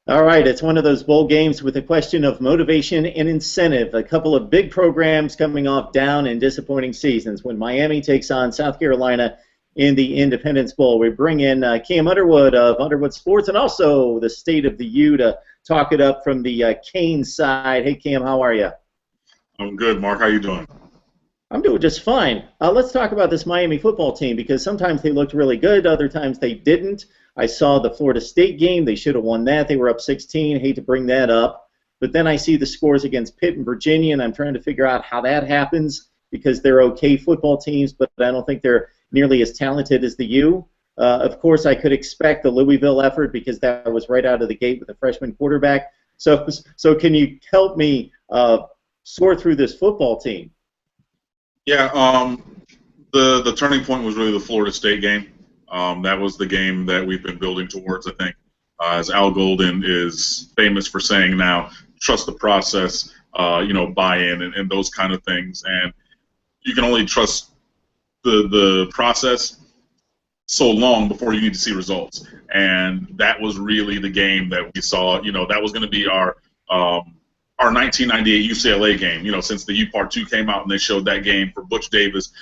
All right, it's one of those bowl games with a question of motivation and incentive. A couple of big programs coming off down and disappointing seasons. When Miami takes on South Carolina in the Independence Bowl, we bring in Cam Underwood of Underwood Sports and also the State of the U to talk it up from the Cane side. Hey, Cam, how are you? I'm good, Mark. How you doing? I'm doing just fine. Let's talk about this Miami football team because sometimes they looked really good, other times they didn't. I saw the Florida State game. They should have won that. They were up 16. Hate to bring that up. But then I see the scores against Pitt and Virginia, and I'm trying to figure out how that happens because they're okay football teams, but I don't think they're nearly as talented as the U. Of course, I could expect the Louisville effort because that was right out of the gate with a freshman quarterback. So can you help me sort through this football team? Yeah, the turning point was really the Florida State game. That was the game that we've been building towards, I think. As Al Golden is famous for saying now, trust the process, buy in and those kind of things. And you can only trust the process so long before you need to see results. And that was really the game that we saw. That was going to be our 1998 UCLA game, since the U Part 2 came out and they showed that game for Butch Davis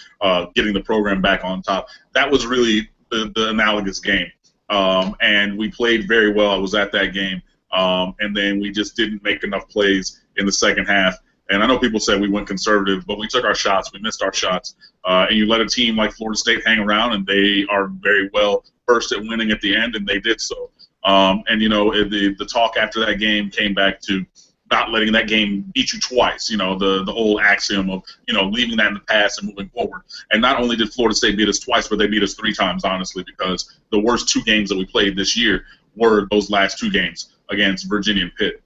getting the program back on top. That was really the analogous game. And we played very well. I was at that game. And then we just didn't make enough plays in the second half. And I know people say we went conservative, but we took our shots. We missed our shots. And you let a team like Florida State hang around, and they are very well versed at winning at the end, and they did so. The talk after that game came back to not letting that game beat you twice, the old axiom of, leaving that in the past and moving forward. And not only did Florida State beat us twice, but they beat us 3 times, honestly, because the worst 2 games that we played this year were those last 2 games against Virginia and Pitt,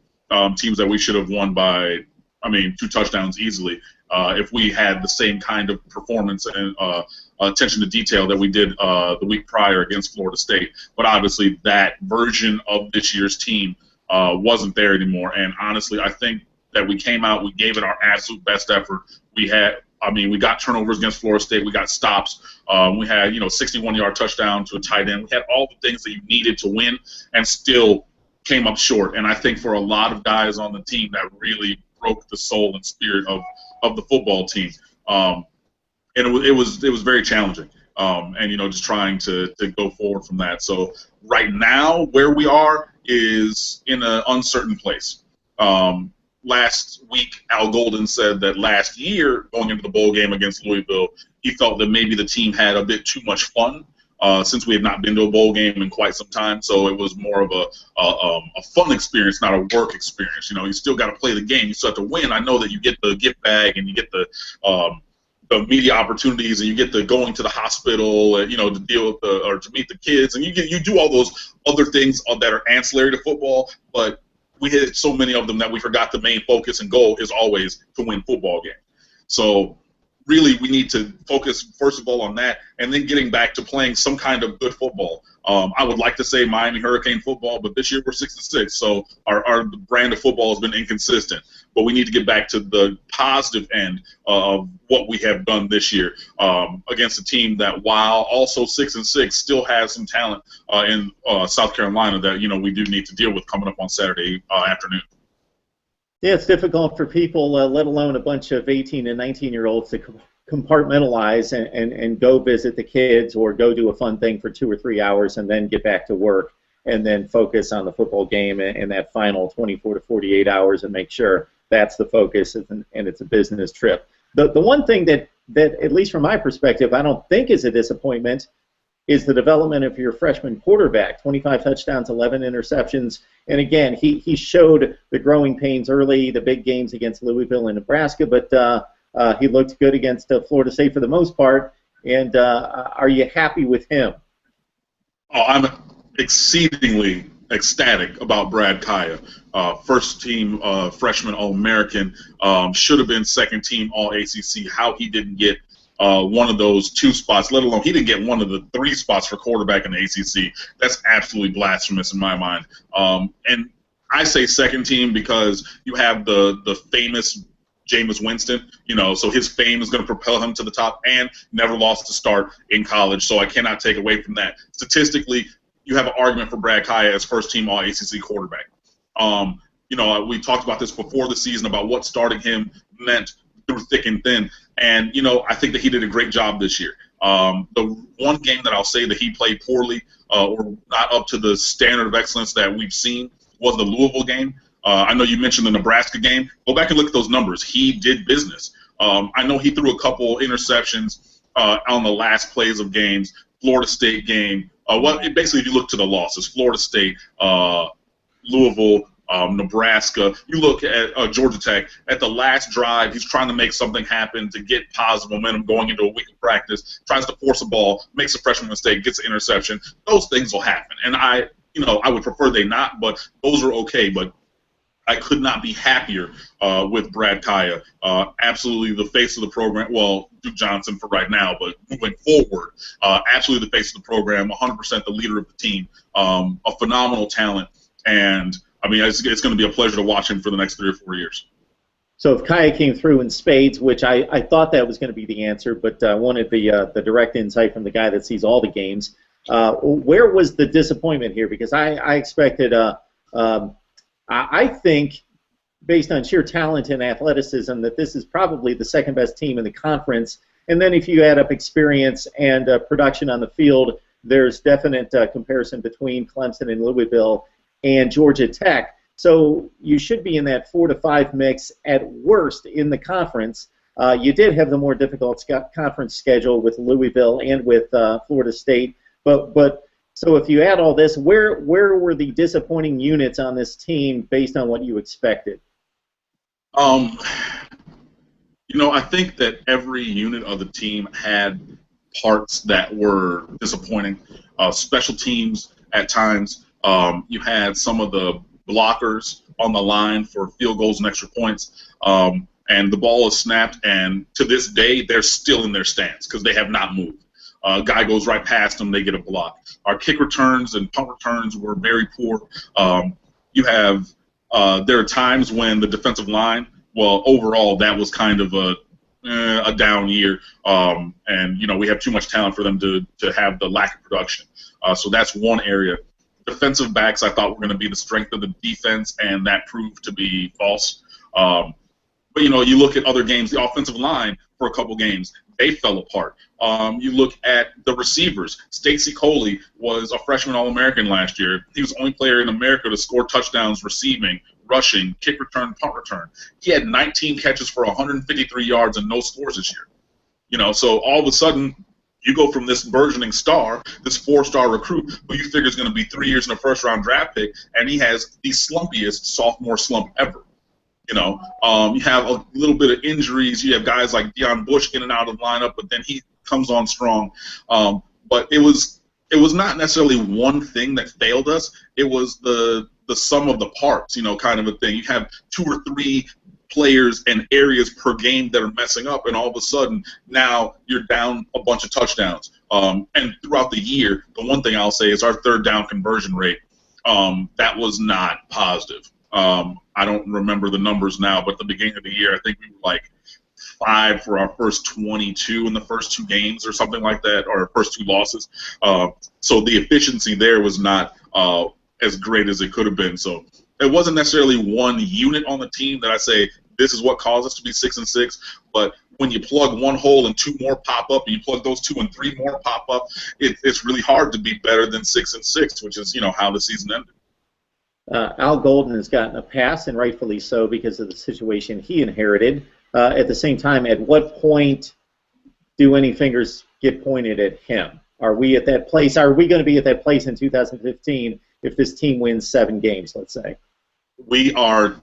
teams that we should have won by, 2 touchdowns easily if we had the same kind of performance and attention to detail that we did the week prior against Florida State. But obviously that version of this year's team wasn't there anymore, and honestly, I think that we came out, we gave it our absolute best effort. We got turnovers against Florida State, we got stops, we had 61-yard touchdown to a tight end. We had all the things that you needed to win, and still came up short. And I think for a lot of guys on the team, that really broke the soul and spirit of the football team, and it was very challenging. Just trying to go forward from that. So right now, where we are is in an uncertain place. Last week, Al Golden said that last year, going into the bowl game against Louisville, he felt that maybe the team had a bit too much fun since we had not been to a bowl game in quite some time. So it was more of a fun experience, not a work experience. You still got to play the game. You still have to win. I know that you get the gift bag and you get the media opportunities, and you get the going to the hospital, to deal with or to meet the kids, and you do all those other things that are ancillary to football. But we hit so many of them that we forgot the main focus and goal is always to win football game. So really, we need to focus first of all on that, and then getting back to playing some kind of good football. I would like to say Miami Hurricane football, but this year we're 6-6, so our brand of football has been inconsistent. But we need to get back to the positive end of what we have done this year against a team that, while also 6-6, still has some talent in South Carolina that we do need to deal with coming up on Saturday afternoon. Yeah, it's difficult for people, let alone a bunch of 18 and 19-year-olds, to compartmentalize and go visit the kids or go do a fun thing for 2 or 3 hours and then get back to work and then focus on the football game in that final 24 to 48 hours and make sure that's the focus and it's a business trip. The one thing that, at least from my perspective, I don't think is a disappointment is the development of your freshman quarterback. 25 touchdowns, 11 interceptions. And again, he showed the growing pains early, the big games against Louisville and Nebraska, but he looked good against Florida State for the most part. And are you happy with him? Oh, I'm exceedingly ecstatic about Brad Kaaya. First team freshman All-American, should have been second team All-ACC. How he didn't get one of those 2 spots, let alone he didn't get one of the 3 spots for quarterback in the ACC. That's absolutely blasphemous in my mind. And I say second team because you have the famous Jameis Winston, so his fame is going to propel him to the top, and never lost to start in college, so I cannot take away from that. Statistically, you have an argument for Brad Kaaya as first-team All-ACC quarterback. We talked about this before the season about what starting him meant through thick and thin, and I think that he did a great job this year. The one game that I'll say that he played poorly or not up to the standard of excellence that we've seen was the Louisville game. I know you mentioned the Nebraska game. Go back and look at those numbers. He did business. I know he threw a couple interceptions on the last plays of games. Florida State game. Basically, if you look to the losses, Florida State, Louisville, Nebraska. You look at Georgia Tech. At the last drive, he's trying to make something happen to get positive momentum going into a week of practice. Tries to force a ball, makes a freshman mistake, gets an interception. Those things will happen, and I would prefer they not, but those are okay. But I could not be happier with Brad Kaaya. Absolutely the face of the program. Well, Duke Johnson for right now, but moving forward, absolutely the face of the program, 100% the leader of the team, a phenomenal talent, and I mean, it's going to be a pleasure to watch him for the next 3 or 4 years. So if Kaaya came through in spades, which I thought that was going to be the answer, but I wanted the direct insight from the guy that sees all the games, where was the disappointment here? Because I expected I think, based on sheer talent and athleticism, that this is probably the second best team in the conference. And then if you add up experience and production on the field, there's definite comparison between Clemson and Louisville and Georgia Tech. So you should be in that 4 to 5 mix at worst in the conference. You did have the more difficult conference schedule with Louisville and with Florida State. But so if you add all this, where were the disappointing units on this team based on what you expected? I think that every unit of the team had parts that were disappointing. Special teams at times. You had some of the blockers on the line for field goals and extra points, and the ball is snapped, and to this day, they're still in their stance because they have not moved. Guy goes right past them, they get a block. Our kick returns and punt returns were very poor. There are times when the defensive line, well, overall, that was kind of a down year, and we have too much talent for them to have the lack of production. So that's one area. Defensive backs, I thought were going to be the strength of the defense, and that proved to be false. But you look at other games, the offensive line for a couple games, they fell apart. You look at the receivers. Stacey Coley was a freshman All-American last year. He was the only player in America to score touchdowns receiving, rushing, kick return, punt return. He had 19 catches for 153 yards and no scores this year. So all of a sudden, you go from this burgeoning star, this 4-star recruit, who you figure is going to be 3 years in a first-round draft pick, and he has the slumpiest sophomore slump ever. You have a little bit of injuries. You have guys like Deion Bush in and out of the lineup, but then he comes on strong. But it was not necessarily one thing that failed us. It was the sum of the parts, kind of a thing. You have 2 or 3 players and areas per game that are messing up, and all of a sudden now you're down a bunch of touchdowns. And throughout the year, the one thing I'll say is our third down conversion rate, that was not positive. I don't remember the numbers now, but at the beginning of the year, I think we were like 5 for our first 22 in the first 2 games or something like that, or our first 2 losses. So the efficiency there was not as great as it could have been. So it wasn't necessarily one unit on the team that I say this is what caused us to be 6-6, but when you plug one hole and 2 more pop up, and you plug those 2 and 3 more pop up, it's really hard to be better than 6-6, which is how the season ended. Al Golden has gotten a pass, and rightfully so, because of the situation he inherited. At the same time, at what point do any fingers get pointed at him? Are we at that place? Are we going to be at that place in 2015 if this team wins 7 games, let's say? We are.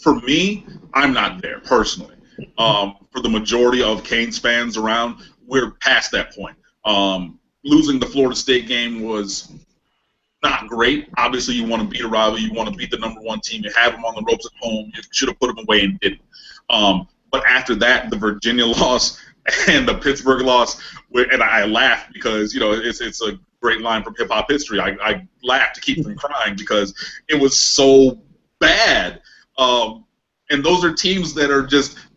For me, I'm not there personally. For the majority of Canes fans around, we're past that point. Losing the Florida State game was not great. Obviously, you want to beat a rival. You want to beat the number 1 team. You have them on the ropes at home. You should have put them away and didn't. But after that, the Virginia loss and the Pittsburgh loss, and I laughed because it's a great line from hip-hop history. I laughed to keep from crying because it was so bad. And those are teams that are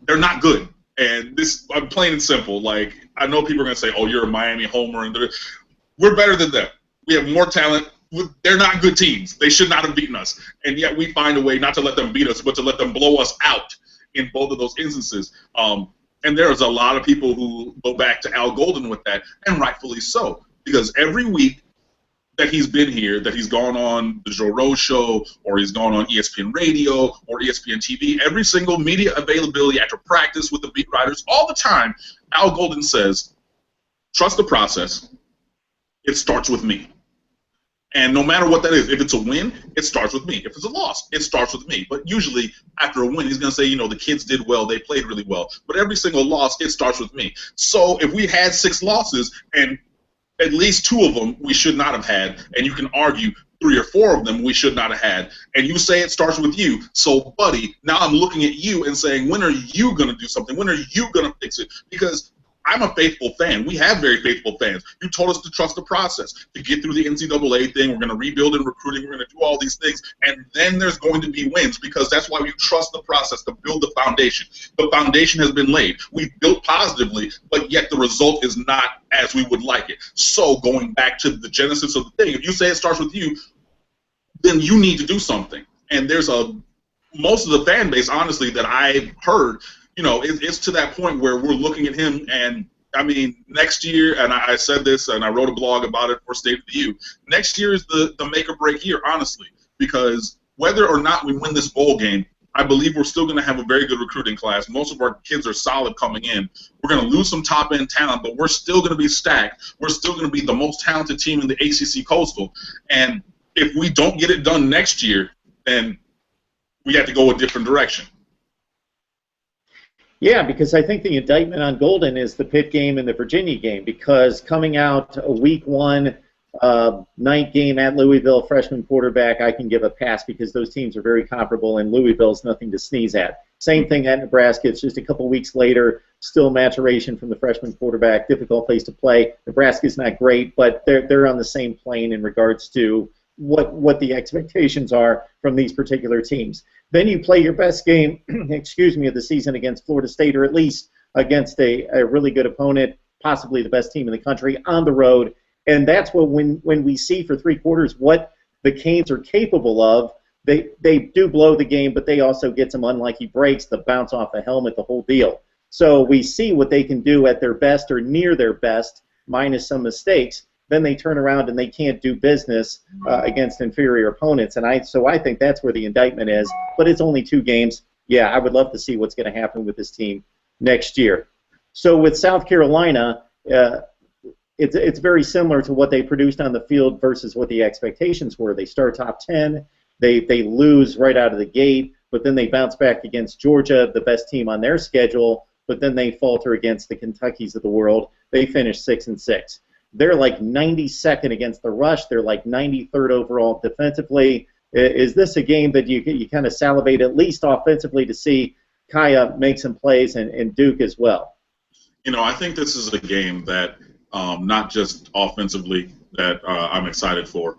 they're not good. And this, I'm plain and simple. Like, I know people are going to say, oh, you're a Miami homer. And we're better than them. We have more talent. they're not good teams. They should not have beaten us. And yet we find a way not to let them beat us, but to let them blow us out in both of those instances. And there's a lot of people who go back to Al Golden with that, and rightfully so, because every week that he's been here, that he's gone on the Joe Rose Show, or he's gone on ESPN Radio or ESPN TV, every single media availability after practice with the beat writers, all the time, Al Golden says, trust the process. It starts with me. And no matter what that is, if it's a win, it starts with me. If it's a loss, it starts with me. But usually, after a win, he's going to say, you know, the kids did well, they played really well. But every single loss, it starts with me. So if we had 6 losses, and at least 2 of them we should not have had, and you can argue 3 or 4 of them we should not have had, and you say it starts with you, so buddy, now I'm looking at you and saying, when are you going to do something? When are you going to fix it? Because I'm a faithful fan. We have very faithful fans. You told us to trust the process, to get through the NCAA thing. We're going to rebuild in recruiting. We're going to do all these things, and then there's going to be wins, because that's why we trust the process to build the foundation. The foundation has been laid. We've built positively, but yet the result is not as we would like it. So going back to the genesis of the thing, if you say it starts with you, then you need to do something. And there's most of the fan base, honestly, that I've heard, you know, it's to that point where we're looking at him, and I mean, next year, and I said this, and I wrote a blog about it for State of the U. Next year is the make or break year, honestly, because whether or not we win this bowl game, I believe we're still going to have a very good recruiting class. Most of our kids are solid coming in. We're going to lose some top-end talent, but we're still going to be stacked. We're still going to be the most talented team in the ACC Coastal. And if we don't get it done next year, then we have to go a different direction. Yeah, because I think the indictment on Golden is the Pitt game and the Virginia game, because coming out a week 1 night game at Louisville, freshman quarterback, I can give a pass because those teams are very comparable, and Louisville's nothing to sneeze at. Same thing at Nebraska. It's just a couple weeks later, still maturation from the freshman quarterback, difficult place to play. Nebraska's not great, but they're on the same plane in regards to what the expectations are from these particular teams. Then you play your best game, excuse me, of the season against Florida State, or at least against a really good opponent, possibly the best team in the country, on the road. And that's what when we see for 3 quarters what the Canes are capable of, they do blow the game, but they also get some unlucky breaks, the bounce off the helmet, the whole deal. So we see what they can do at their best or near their best, minus some mistakes. Then they turn around and they can't do business against inferior opponents. And so I think that's where the indictment is. But it's only 2 games. Yeah, I would love to see what's going to happen with this team next year. So with South Carolina, it's very similar to what they produced on the field versus what the expectations were. They start top 10. They lose right out of the gate, but then they bounce back against Georgia, the best team on their schedule, but then they falter against the Kentuckys of the world. They finish 6-6. They're like 92nd against the rush. They're like 93rd overall defensively. Is this a game that you kind of salivate at least offensively to see Kaaya make some plays and Duke as well? You know, I think this is a game that not just offensively that I'm excited for.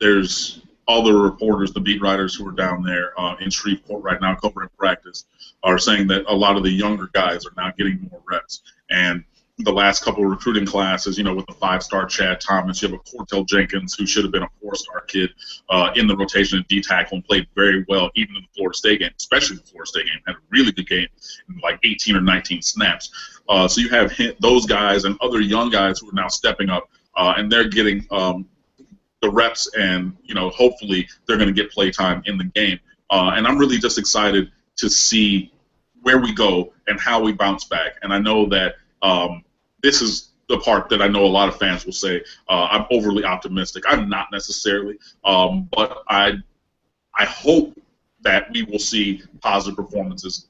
There's all the reporters, the beat writers who are down there in Shreveport right now covering practice are saying that a lot of the younger guys are now getting more reps. And the last couple of recruiting classes, you know, with the 5-star Chad Thomas, you have a Cortell Jenkins who should have been a 4-star kid in the rotation at D-tackle and played very well, even in the Florida State game, especially the Florida State game, had a really good game in like 18 or 19 snaps. So you have those guys and other young guys who are now stepping up, and they're getting the reps, and, you know, hopefully they're going to get play time in the game. And I'm really just excited to see where we go and how we bounce back. And I know that this is the part that I know a lot of fans will say I'm overly optimistic. I'm not necessarily, but I hope that we will see positive performances.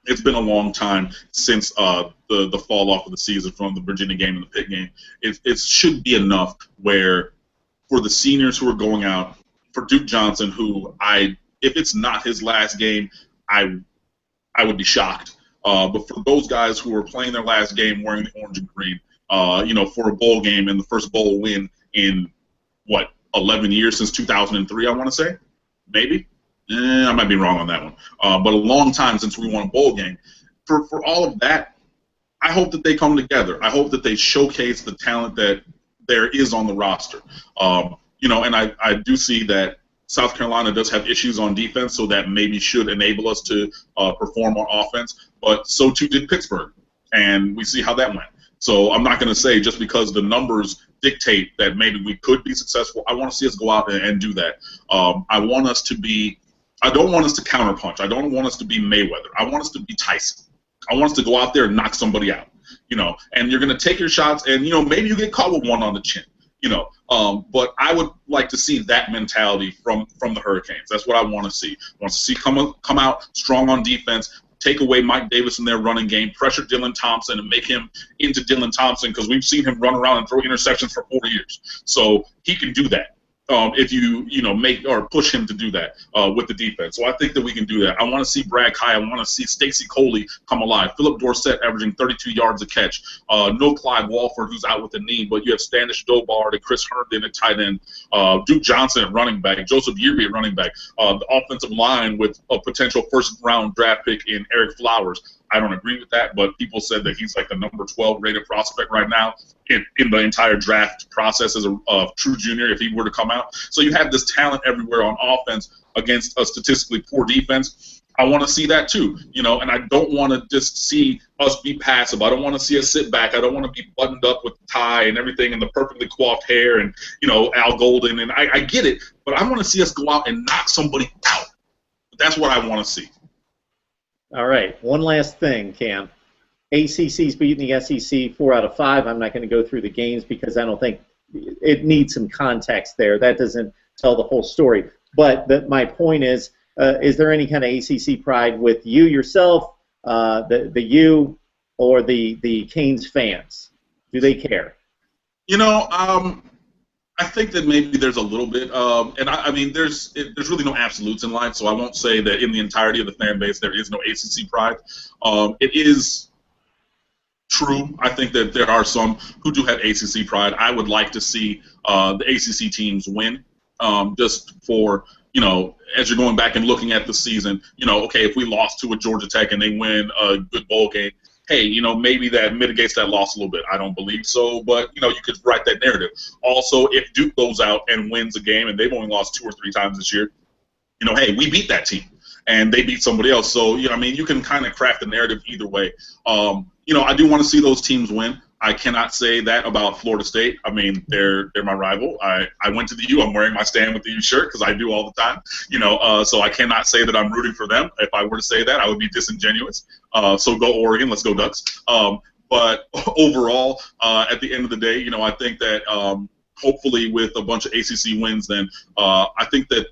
It's been a long time since the fall off of the season from the Virginia game and the Pitt game. It should be enough where for the seniors who are going out, for Duke Johnson, who if it's not his last game, I would be shocked. But for those guys who are playing their last game wearing the orange and green, you know, for a bowl game and the first bowl win in, 11 years since 2003, I want to say? Maybe? I might be wrong on that one. But a long time since we won a bowl game. For all of that, I hope that they come together. I hope that they showcase the talent that there is on the roster. You And I do see that South Carolina does have issues on defense, so that maybe should enable us to perform on offense. But so too did Pittsburgh, and we see how that went. So I'm not going to say just because the numbers dictate that maybe we could be successful. I want to see us go out and do that. I want us to be. I don't want us to counterpunch. I don't want us to be Mayweather. I want us to be Tyson. I want us to go out there and knock somebody out. And you're going to take your shots, and maybe you get caught with one on the chin. But I would like to see that mentality from the Hurricanes. That's what I want to see. I want to see come out strong on defense, take away Mike Davis in their running game, pressure Dylan Thompson, and make him into Dylan Thompson, because we've seen him run around and throw interceptions for 4 years. So he can do that. If you make or push him to do that with the defense. So I think that we can do that. I want to see Brad Kaaya. I want to see Stacey Coley come alive. Philip Dorsett averaging 32 yards a catch. No Clyde Walford, who's out with a knee, but you have Standish Dobard and Chris Herndon at tight end, Duke Johnson at running back, Joseph Yearby at running back, the offensive line with a potential first-round draft pick in Eric Flowers. I don't agree with that, but people said that he's like the number 12 rated prospect right now in the entire draft process as a true junior if he were to come out. So you have this talent everywhere on offense against a statistically poor defense. I want to see that too, and I don't want to just see us be passive. I don't want to see us sit back. I don't want to be buttoned up with the tie and everything and the perfectly coiffed hair and, Al Golden. And I get it, but I want to see us go out and knock somebody out. That's what I want to see. All right, one last thing, Cam. ACC's beating the SEC 4 out of 5. I'm not going to go through the games because I don't think it needs some context there. That doesn't tell the whole story. But my point is there any kind of ACC pride with you yourself, the you, or the Canes fans? Do they care? I think that maybe there's a little bit, and I mean, there's really no absolutes in life, so I won't say that in the entirety of the fan base there is no ACC pride. It is true. I think that there are some who do have ACC pride. I would like to see the ACC teams win, just for, as you're going back and looking at the season, okay, if we lost to a Georgia Tech and they win a good bowl game, hey, maybe that mitigates that loss a little bit. I don't believe so, but, you could write that narrative. Also, if Duke goes out and wins a game, and they've only lost 2 or 3 times this year, hey, we beat that team, and they beat somebody else. So, you can kind of craft the narrative either way. I do want to see those teams win. I cannot say that about Florida State. I mean, they're my rival. I went to the U. I'm wearing my Stand With the U shirt because I do all the time. So I cannot say that I'm rooting for them. If I were to say that, I would be disingenuous. So go Oregon. Let's go Ducks. But overall, at the end of the day, I think that hopefully with a bunch of ACC wins, then I think that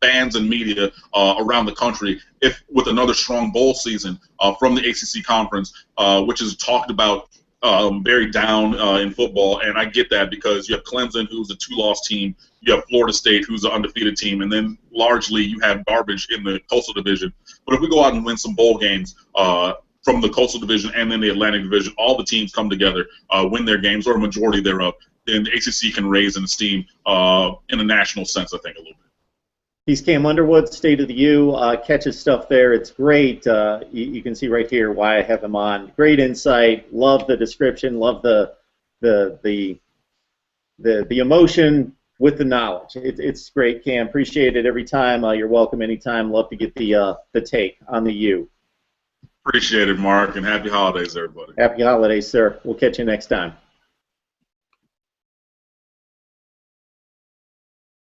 fans and media around the country, if with another strong bowl season from the ACC conference, which is talked about very down in football, and I get that because you have Clemson, who's a 2-loss team, you have Florida State, who's an undefeated team, and then largely you have garbage in the Coastal Division. But if we go out and win some bowl games from the Coastal Division and then the Atlantic Division, all the teams come together, win their games, or a majority thereof, then the ACC can raise in esteem in a national sense, I think, a little bit. He's Cam Underwood, State of the U. Catch his stuff there. It's great. You can see right here why I have him on. Great insight. Love the description. Love the emotion with the knowledge. It's great, Cam. Appreciate it every time. You're welcome anytime. Love to get the take on the U. Appreciate it, Mark, and happy holidays, everybody. Happy holidays, sir. We'll catch you next time.